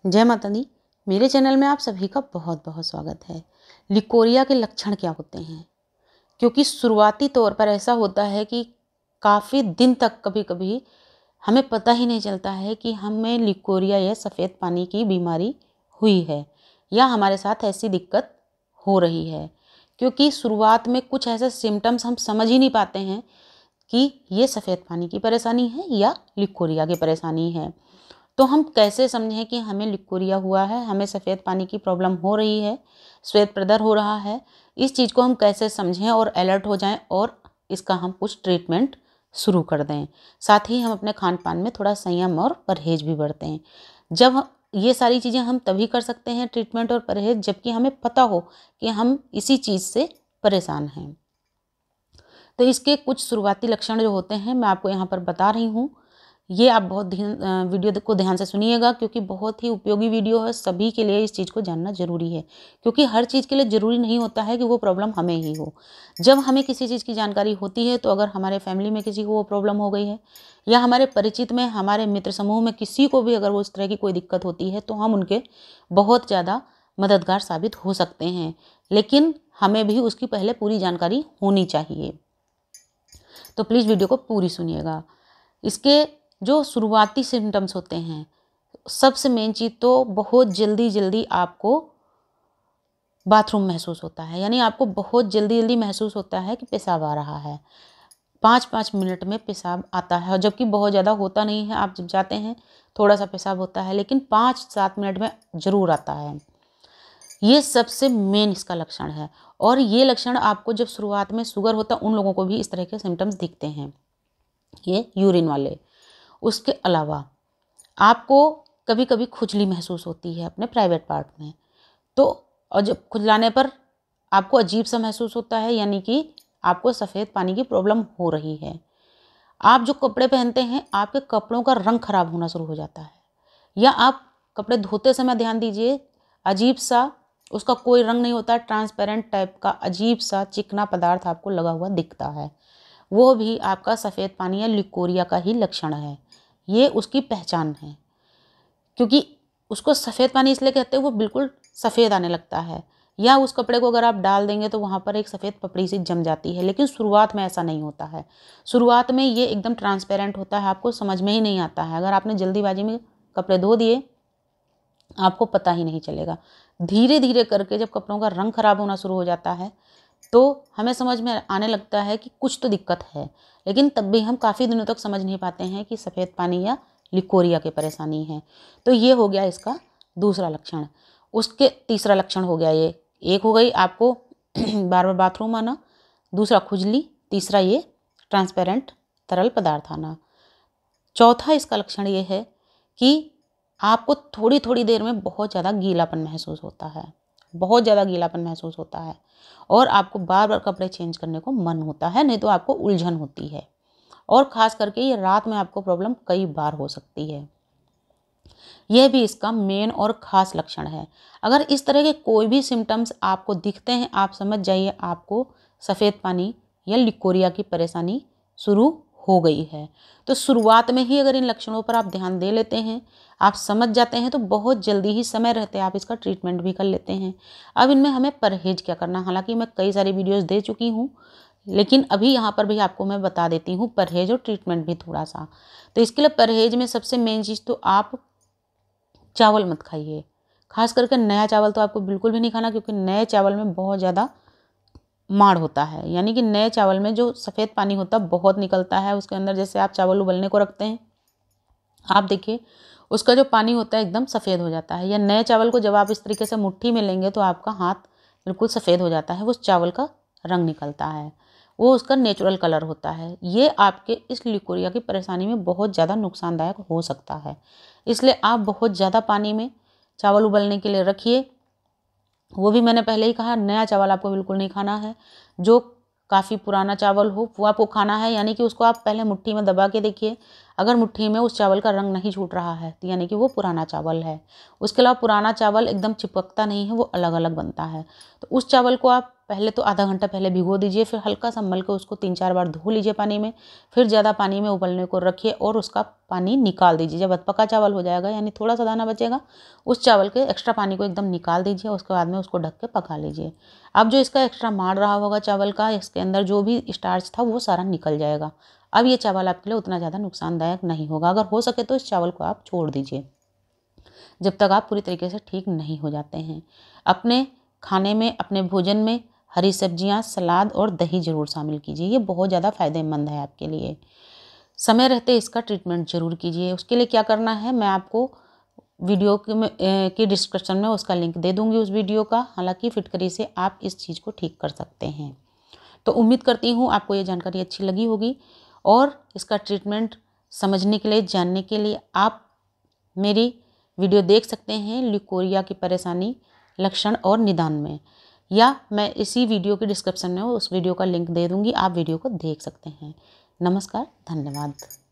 जय माता दी। मेरे चैनल में आप सभी का बहुत बहुत स्वागत है। लिकोरिया के लक्षण क्या होते हैं? क्योंकि शुरुआती तौर पर ऐसा होता है कि काफ़ी दिन तक कभी कभी हमें पता ही नहीं चलता है कि हमें लिकोरिया या सफ़ेद पानी की बीमारी हुई है या हमारे साथ ऐसी दिक्कत हो रही है। क्योंकि शुरुआत में कुछ ऐसे सिम्टम्स हम समझ ही नहीं पाते हैं कि ये सफ़ेद पानी की परेशानी है या लिकोरिया की परेशानी है। तो हम कैसे समझें कि हमें लिकोरिया हुआ है, हमें सफ़ेद पानी की प्रॉब्लम हो रही है, श्वेत प्रदर हो रहा है? इस चीज़ को हम कैसे समझें और अलर्ट हो जाएं और इसका हम कुछ ट्रीटमेंट शुरू कर दें। साथ ही हम अपने खान पान में थोड़ा संयम और परहेज भी बरतें। जब ये सारी चीज़ें हम तभी कर सकते हैं, ट्रीटमेंट और परहेज, जबकि हमें पता हो कि हम इसी चीज़ से परेशान हैं। तो इसके कुछ शुरुआती लक्षण जो होते हैं मैं आपको यहाँ पर बता रही हूँ। ये आप बहुत वीडियो को ध्यान से सुनिएगा, क्योंकि बहुत ही उपयोगी वीडियो है। सभी के लिए इस चीज़ को जानना ज़रूरी है, क्योंकि हर चीज़ के लिए ज़रूरी नहीं होता है कि वो प्रॉब्लम हमें ही हो। जब हमें किसी चीज़ की जानकारी होती है, तो अगर हमारे फैमिली में किसी को वो प्रॉब्लम हो गई है या हमारे परिचित में, हमारे मित्र समूह में किसी को भी अगर वो इस तरह की कोई दिक्कत होती है, तो हम उनके बहुत ज़्यादा मददगार साबित हो सकते हैं। लेकिन हमें भी उसकी पहले पूरी जानकारी होनी चाहिए। तो प्लीज़ वीडियो को पूरी सुनिएगा। इसके जो शुरुआती सिम्टम्स होते हैं, सबसे मेन चीज़ तो बहुत जल्दी आपको बाथरूम महसूस होता है। यानी आपको बहुत जल्दी महसूस होता है कि पेशाब आ रहा है। 5-5 मिनट में पेशाब आता है, और जबकि बहुत ज़्यादा होता नहीं है। आप जब जाते हैं थोड़ा सा पेशाब होता है, लेकिन 5-7 मिनट में ज़रूर आता है। ये सबसे मेन इसका लक्षण है। और ये लक्षण आपको जब शुरुआत में शुगर होता है, उन लोगों को भी इस तरह के सिम्टम्स दिखते हैं, ये यूरिन वाले। उसके अलावा आपको कभी कभी खुजली महसूस होती है अपने प्राइवेट पार्ट में, तो और जब खुजलाने पर आपको अजीब सा महसूस होता है, यानी कि आपको सफ़ेद पानी की प्रॉब्लम हो रही है। आप जो कपड़े पहनते हैं, आपके कपड़ों का रंग खराब होना शुरू हो जाता है, या आप कपड़े धोते समय ध्यान दीजिए, अजीब सा उसका कोई रंग नहीं होता, ट्रांसपेरेंट टाइप का अजीब सा चिकना पदार्थ आपको लगा हुआ दिखता है। वो भी आपका सफ़ेद पानी या लिकोरिया का ही लक्षण है। ये उसकी पहचान है, क्योंकि उसको सफ़ेद पानी इसलिए कहते हैं, वो बिल्कुल सफ़ेद आने लगता है। या उस कपड़े को अगर आप डाल देंगे तो वहाँ पर एक सफ़ेद पपड़ी सी जम जाती है, लेकिन शुरुआत में ऐसा नहीं होता है। शुरुआत में ये एकदम ट्रांसपेरेंट होता है, आपको समझ में ही नहीं आता है। अगर आपने जल्दीबाजी में कपड़े धो दिए, आपको पता ही नहीं चलेगा। धीरे धीरे करके जब कपड़ों का रंग खराब होना शुरू हो जाता है, तो हमें समझ में आने लगता है कि कुछ तो दिक्कत है। लेकिन तब भी हम काफ़ी दिनों तक समझ नहीं पाते हैं कि सफ़ेद पानी या लिकोरिया की परेशानी है। तो ये हो गया इसका दूसरा लक्षण। उसके तीसरा लक्षण हो गया ये। एक हो गई आपको बार बार बाथरूम आना, दूसरा खुजली, तीसरा ये ट्रांसपेरेंट तरल पदार्थ आना। चौथा इसका लक्षण ये है कि आपको थोड़ी थोड़ी देर में बहुत ज़्यादा गीलापन महसूस होता है, बहुत ज़्यादा गीलापन महसूस होता है, और आपको बार बार कपड़े चेंज करने को मन होता है, नहीं तो आपको उलझन होती है। और ख़ास करके ये रात में आपको प्रॉब्लम कई बार हो सकती है। यह भी इसका मेन और ख़ास लक्षण है। अगर इस तरह के कोई भी सिम्टम्स आपको दिखते हैं, आप समझ जाइए आपको सफ़ेद पानी या लिकोरिया की परेशानी शुरू हो गई है। तो शुरुआत में ही अगर इन लक्षणों पर आप ध्यान दे लेते हैं, आप समझ जाते हैं, तो बहुत जल्दी ही समय रहते आप इसका ट्रीटमेंट भी कर लेते हैं। अब इनमें हमें परहेज क्या करना, हालांकि मैं कई सारी वीडियोस दे चुकी हूँ, लेकिन अभी यहाँ पर भी आपको मैं बता देती हूँ परहेज और ट्रीटमेंट भी थोड़ा सा। तो इसके लिए परहेज में सबसे मेन चीज़ तो आप चावल मत खाइए। खास करके नया चावल तो आपको बिल्कुल भी नहीं खाना, क्योंकि नए चावल में बहुत ज़्यादा माड़ होता है। यानी कि नए चावल में जो सफ़ेद पानी होता है बहुत निकलता है उसके अंदर। जैसे आप चावल उबलने को रखते हैं, आप देखिए उसका जो पानी होता है एकदम सफ़ेद हो जाता है। या नए चावल को जब आप इस तरीके से मुट्ठी में लेंगे, तो आपका हाथ बिल्कुल सफ़ेद हो जाता है, वो चावल का रंग निकलता है, वो उसका नेचुरल कलर होता है। ये आपके इस लिकोरिया की परेशानी में बहुत ज़्यादा नुकसानदायक हो सकता है। इसलिए आप बहुत ज़्यादा पानी में चावल उबलने के लिए रखिए। वो भी मैंने पहले ही कहा, नया चावल आपको बिल्कुल नहीं खाना है। जो काफ़ी पुराना चावल हो वो आपको खाना है, यानी कि उसको आप पहले मुट्ठी में दबा के देखिए, अगर मुट्ठी में उस चावल का रंग नहीं छूट रहा है तो यानी कि वो पुराना चावल है। उसके अलावा पुराना चावल एकदम चिपकता नहीं है, वो अलग अलग बनता है। तो उस चावल को आप पहले तो आधा घंटा पहले भिगो दीजिए, फिर हल्का सा मल के उसको 3-4 बार धो लीजिए पानी में, फिर ज़्यादा पानी में उबलने को रखिए और उसका पानी निकाल दीजिए। जब अधपका चावल हो जाएगा यानी थोड़ा सा दाना बचेगा, उस चावल के एक्स्ट्रा पानी को एकदम निकाल दीजिए। उसके बाद में उसको ढक के पका लीजिए। अब जो इसका एक्स्ट्रा माड़ रहा होगा चावल का, इसके अंदर जो भी स्टार्च था वो सारा निकल जाएगा। अब ये चावल आपके लिए उतना ज़्यादा नुकसानदायक नहीं होगा। अगर हो सके तो इस चावल को आप छोड़ दीजिए जब तक आप पूरी तरीके से ठीक नहीं हो जाते हैं। अपने खाने में, अपने भोजन में हरी सब्जियां, सलाद और दही जरूर शामिल कीजिए। ये बहुत ज़्यादा फायदेमंद है आपके लिए। समय रहते इसका ट्रीटमेंट जरूर कीजिए। उसके लिए क्या करना है मैं आपको वीडियो की डिस्क्रिप्शन में उसका लिंक दे दूंगी उस वीडियो का। हालांकि फिटकरी से आप इस चीज़ को ठीक कर सकते हैं। तो उम्मीद करती हूँ आपको ये जानकारी अच्छी लगी होगी और इसका ट्रीटमेंट समझने के लिए, जानने के लिए आप मेरी वीडियो देख सकते हैं ल्यूकोरिया की परेशानी, लक्षण और निदान में, या मैं इसी वीडियो की डिस्क्रिप्शन में उस वीडियो का लिंक दे दूंगी, आप वीडियो को देख सकते हैं। नमस्कार, धन्यवाद।